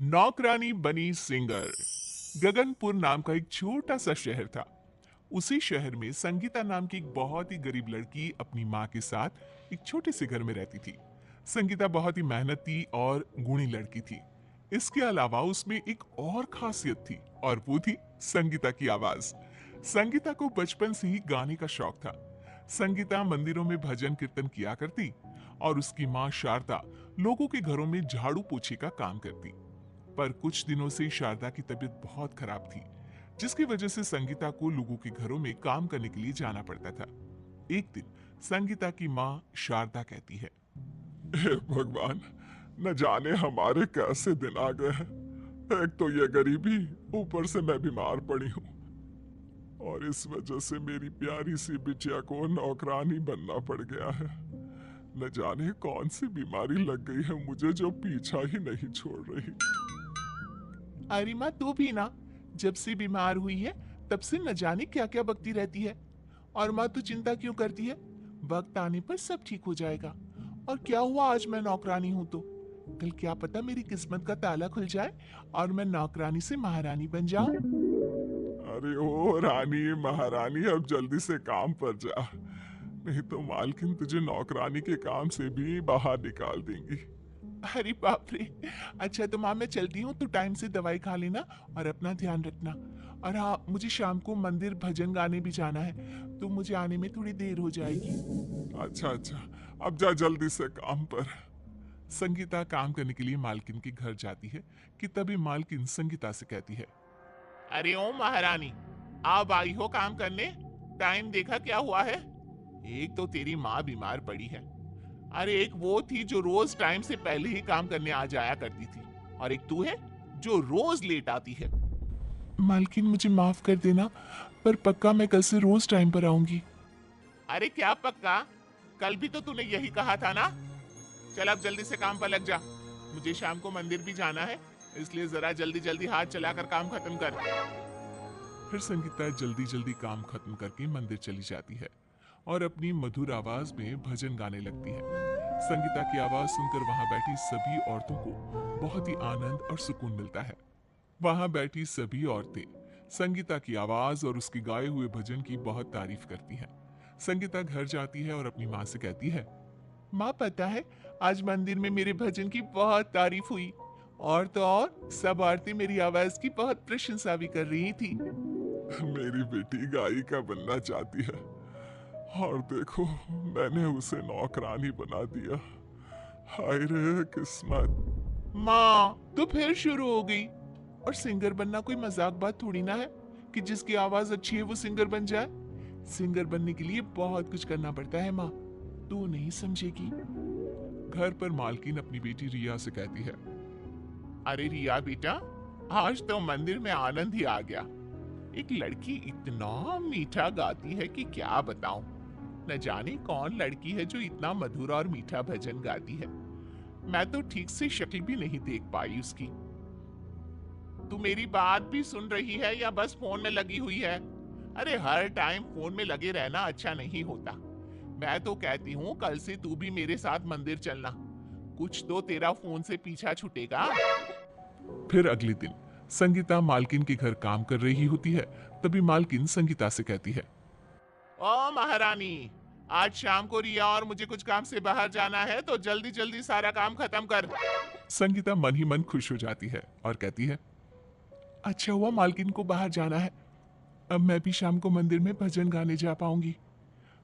नौकरानी बनी सिंगर। गगनपुर नाम का एक छोटा सा शहर था। उसी शहर में संगीता नाम की एक बहुत ही गरीब लड़की अपनी माँ के साथ एक छोटे से घर में रहती थी। संगीता बहुत ही मेहनती और गुणी लड़की थी। इसके अलावा उसमें एक और खासियत थी और वो थी संगीता की आवाज। संगीता को बचपन से ही गाने का शौक था। संगीता मंदिरों में भजन कीर्तन किया करती और उसकी माँ शारदा लोगों के घरों में झाड़ू पोछे का काम करती। पर कुछ दिनों से शारदा की तबीयत बहुत खराब थी, जिसकी वजह से संगीता को लोगों के घरों में काम करने के लिए जाना पड़ता था। एक दिन संगीता की माँ शारदा कहती है, हे भगवान, न जाने हमारे कैसे दिन आ गए हैं। एक तो ये गरीबी, ऊपर से मैं बीमार पड़ी हूँ और इस वजह से मेरी प्यारी सी बिटिया को नौकरानी बनना पड़ गया है। न जाने कौन सी बीमारी लग गई है मुझे जो पीछा ही नहीं छोड़ रही। अरे माँ, तू भी ना जब से बीमार हुई है तब से न जाने क्या क्या बकती रहती है। और माँ, तू चिंता क्यों करती है? वक्त आने पर सब ठीक हो जाएगा। और क्या हुआ, आज मैं नौकरानी हूँ तो कल क्या पता मेरी किस्मत का ताला खुल जाए और मैं नौकरानी से महारानी बन जाऊं। अरे ओ रानी महारानी, अब जल्दी से काम पर जा, नहीं तो मालकिन तुझे नौकरानी के काम से भी बाहर निकाल देंगी। अरे बाप रे। अच्छा तो माँ, मैं चलती हूँ, तू टाइम से दवाई खा लेना और अपना ध्यान रखना। और हाँ, मुझे शाम को मंदिर भजन गाने भी जाना है, तो मुझे आने में थोड़ी देर हो जाएगी। अच्छा अच्छा, अब जा जल्दी से काम पर। संगीता काम करने के लिए मालकिन के घर जाती है कि तभी मालकिन संगीता से कहती है, अरे ओ महारानी, आप आई हो काम करने? टाइम देखा क्या हुआ है? एक तो तेरी माँ बीमार पड़ी है, अरे एक वो थी जो रोज टाइम से पहले ही काम करने आ जाया करती थी, और एक तू है जो रोज लेट आती है। मालकिन, मुझे माफ कर देना, पर पक्का मैं कल से रोज टाइम पर आऊंगी। अरे क्या पक्का? कल भी तो तूने यही कहा था ना। चल अब जल्दी से काम पर लग जा, मुझे शाम को मंदिर भी जाना है, इसलिए जरा जल्दी जल्दी हाथ चलाकर काम खत्म कर। फिर संगीता जल्दी जल्दी काम खत्म करके मंदिर चली जाती है और अपनी मधुर आवाज में भजन गाने लगती है। संगीता की आवाज सुनकर वहां बैठी सभी औरतों को बहुत ही आनंद और सुकून मिलता है। वहां बैठी सभी औरतें संगीता की आवाज और उसके गाए हुए भजन की बहुत तारीफ करती हैं। संगीता घर जाती है और अपनी माँ से कहती है, माँ पता है, आज मंदिर में मेरे भजन की बहुत तारीफ हुई, और तो और सब औरतें मेरी आवाज की बहुत प्रशंसा भी कर रही थी। मेरी बेटी गायिका बनना चाहती है और देखो, मैंने उसे नौकरानी बना दिया। हाय रे किस्मत। माँ तो फिर शुरू हो गई। और सिंगर बनना कोई मजाक बात थोड़ी ना है कि जिसकी आवाज अच्छी है वो सिंगर बन जाए। सिंगर बनने के लिए बहुत कुछ करना पड़ता है माँ, तू नहीं समझेगी। घर पर मालकिन अपनी बेटी रिया से कहती है, अरे रिया बेटा, आज तो मंदिर में आनंद ही आ गया। एक लड़की इतना मीठा गाती है कि क्या बताऊं। न जाने कौन लड़की है जो इतना मधुर और मीठा भजन गाती है। मैं तो ठीक से शक्ल भी नहीं देख पाई उसकी। तू मेरी बात भी सुन रही है या बस फोन में लगी हुई है? अरे हर टाइम फोन में लगे रहना अच्छा नहीं होता। मैं तो कहती हूँ कल से तू भी मेरे साथ मंदिर चलना, कुछ तो तेरा फोन से पीछा छूटेगा। फिर अगले दिन संगीता मालकिन के घर काम कर रही होती है। तभी मालकिन संगीता से कहती है, ओ महारानी, आज शाम को रिया और मुझे कुछ काम से बाहर जाना है, तो जल्दी जल्दी सारा काम खत्म कर। संगीता मन ही मन खुश हो जाती है और कहती है, अच्छा हुआ मालकिन को बाहर जाना है, अब मैं भी शाम को मंदिर में भजन गाने जा पाऊंगी।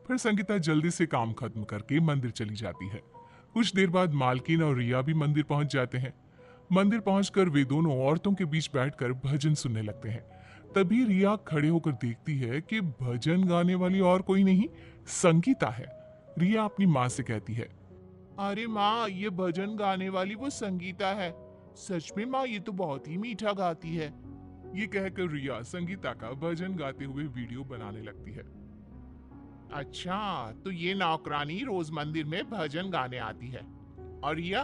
फिर संगीता जल्दी से काम खत्म करके मंदिर चली जाती है। कुछ देर बाद मालकिन और रिया भी मंदिर पहुंच जाते हैं। मंदिर पहुंचकर वे दोनों औरतों के बीच बैठकर भजन सुनने लगते हैं। तभी रिया खड़े होकर देखती है कि भजन गाने वाली और कोई नहीं, संगीता है। रिया अपनी माँ से कहती है, अरे माँ, ये भजन गाने वाली वो संगीता है। सच में माँ, ये तो बहुत ही मीठा गाती है। ये कहकर रिया संगीता का भजन गाते हुए वीडियो बनाने लगती है। अच्छा, तो ये नौकरानी रोज मंदिर में भजन गाने आती है, और रिया,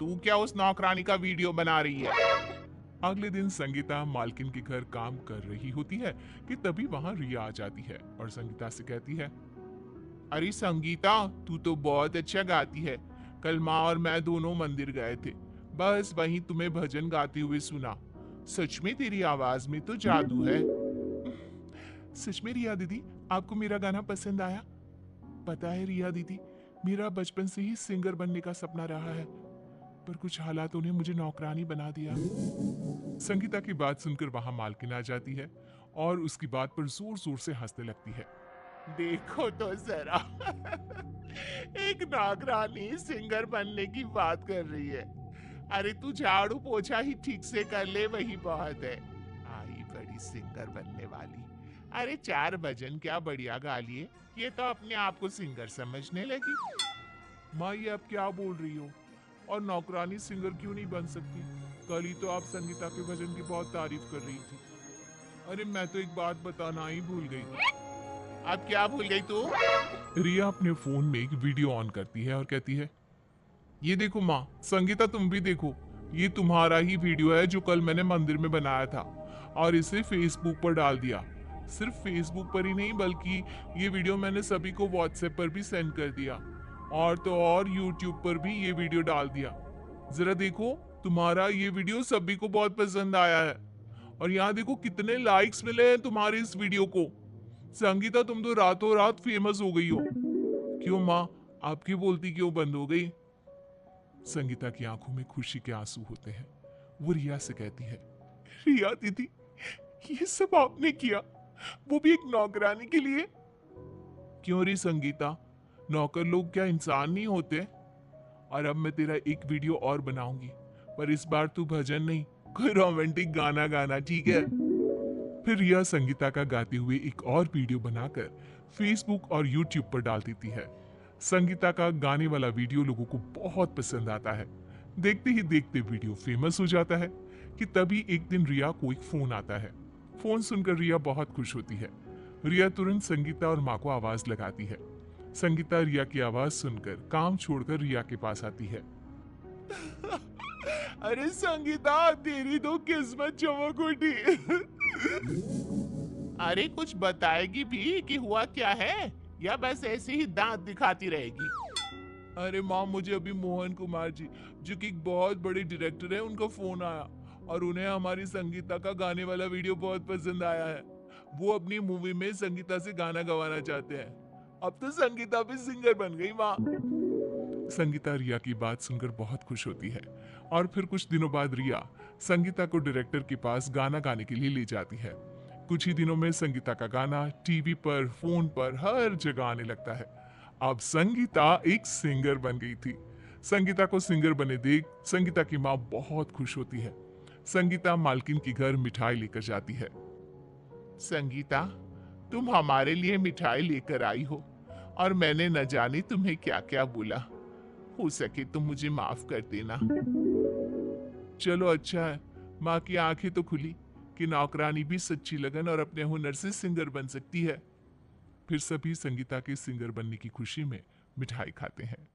तू क्या उस नौकरानी का वीडियो बना रही है? अगले दिन संगीता मालकिन के घर काम कर रही होती है कि तभी वहां रिया आ जाती है और संगीता से कहती है, अरे संगीता, तू तो बहुत अच्छा गाती है। कल माँ और मैं दोनों मंदिर गए थे, बस वहीं तुम्हें भजन गाते हुए सुना। सच में तेरी आवाज में तो जादू है। सच में रिया दीदी, आपको मेरा गाना पसंद आया? पता है रिया दीदी, मेरा बचपन से ही सिंगर बनने का सपना रहा है, पर कुछ हालातों ने मुझे नौकरानी बना दिया। संगीता की बात सुनकर वहां मालकिन आ जाती है और उसकी बात पर जोर जोर से हंसने लगती है। देखो तो जरा, एक नौकरानी सिंगर बनने की बात कर रही है। अरे तू झाड़ू पोछा ही ठीक से कर ले, वही बहुत है। आई बड़ी सिंगर बनने वाली। अरे 4 भजन क्या बढ़िया गा लिए, ये तो अपने आप को सिंगर समझने लगी। माँ ये आप क्या बोल रही हो? और नौकरानी सिंगर क्यों नहीं बन सकती? कल ही तो आप संगीता के भजन की बहुत तारीफ कर रही थी। अरे मैं तो एक बात बताना ही भूल गई थी। अब क्या भूल गई तू? रिया अपने फोन में एक वीडियो ऑन करती है और कहती है, ये देखो माँ, संगीता तुम भी देखो, ये तुम्हारा ही वीडियो है जो कल मैंने मंदिर में बनाया था और इसे फेसबुक पर डाल दिया। सिर्फ फेसबुक पर ही नहीं, बल्कि ये वीडियो मैंने सभी को व्हाट्सएप पर भी सेंड कर दिया, और तो और यूट्यूब पर भी ये वीडियो डाल दिया। जरा देखो, तुम्हारा ये वीडियो सभी को बहुत पसंद आया है, और यहाँ देखो कितने लाइक्स मिले हैं तुम्हारे इस वीडियो को। संगीता तुम तो रातों रात फेमस हो गई हो। क्यों माँ, आपकी बोलती क्यों बंद हो गई? संगीता की आंखों में खुशी के आंसू होते हैं। वो रिया से कहती है, रिया दीदी, ये सब आपने किया, वो भी एक नौकरानी के लिए? क्यों रे संगीता, नौकर लोग क्या इंसान नहीं होते? और अब मैं तेरा एक वीडियो और बनाऊंगी, पर इस बार तू भजन नहीं, कोई रोमांटिक गाना गाना, ठीक है? फिर रिया संगीता का गाते हुए एक और वीडियो बनाकर फेसबुक और यूट्यूब पर डाल देती है। संगीता का गाने वाला वीडियो लोगों को बहुत पसंद आता है। देखते ही देखते वीडियो फेमस हो जाता है कि तभी एक दिन रिया को एक फोन आता है। फोन सुनकर रिया बहुत खुश होती है। रिया तुरंत संगीता और माँ को आवाज लगाती है। संगीता रिया की आवाज सुनकर काम छोड़कर रिया के पास आती है। अरे संगीता, तेरी तो किस्मत चमक उठी। अरे कुछ बताएगी भी कि हुआ क्या है, या बस ऐसे ही दांत दिखाती रहेगी? अरे माँ, मुझे अभी मोहन कुमार जी, जो कि एक बहुत बड़े डायरेक्टर है, उनका फोन आया और उन्हें हमारी संगीता का गाने वाला वीडियो बहुत पसंद आया है। वो अपनी मूवी में संगीता से गाना गवाना चाहते हैं। अब तो संगीता भी सिंगर बन गई माँ। संगीता रिया की बात सुनकर बहुत खुश होती है और फिर कुछ दिनों बाद रिया संगीता को डायरेक्टर के पास गाना गाने के लिए ले जाती है। कुछ ही दिनों में संगीता का गाना टीवी पर, फोन पर, हर जगह आने लगता है। अब संगीता एक सिंगर बन गई थी। संगीता को सिंगर बने देख संगीता की माँ बहुत खुश होती है। संगीता मालकिन के घर मिठाई लेकर जाती है। संगीता, तुम हमारे लिए मिठाई लेकर आई हो और मैंने न जाने तुम्हें क्या क्या बोला। हो सके तो मुझे माफ कर देना। चलो अच्छा है, माँ की आंखें तो खुली कि नौकरानी भी सच्ची लगन और अपने हुनर से सिंगर बन सकती है। फिर सभी संगीता के सिंगर बनने की खुशी में मिठाई खाते हैं।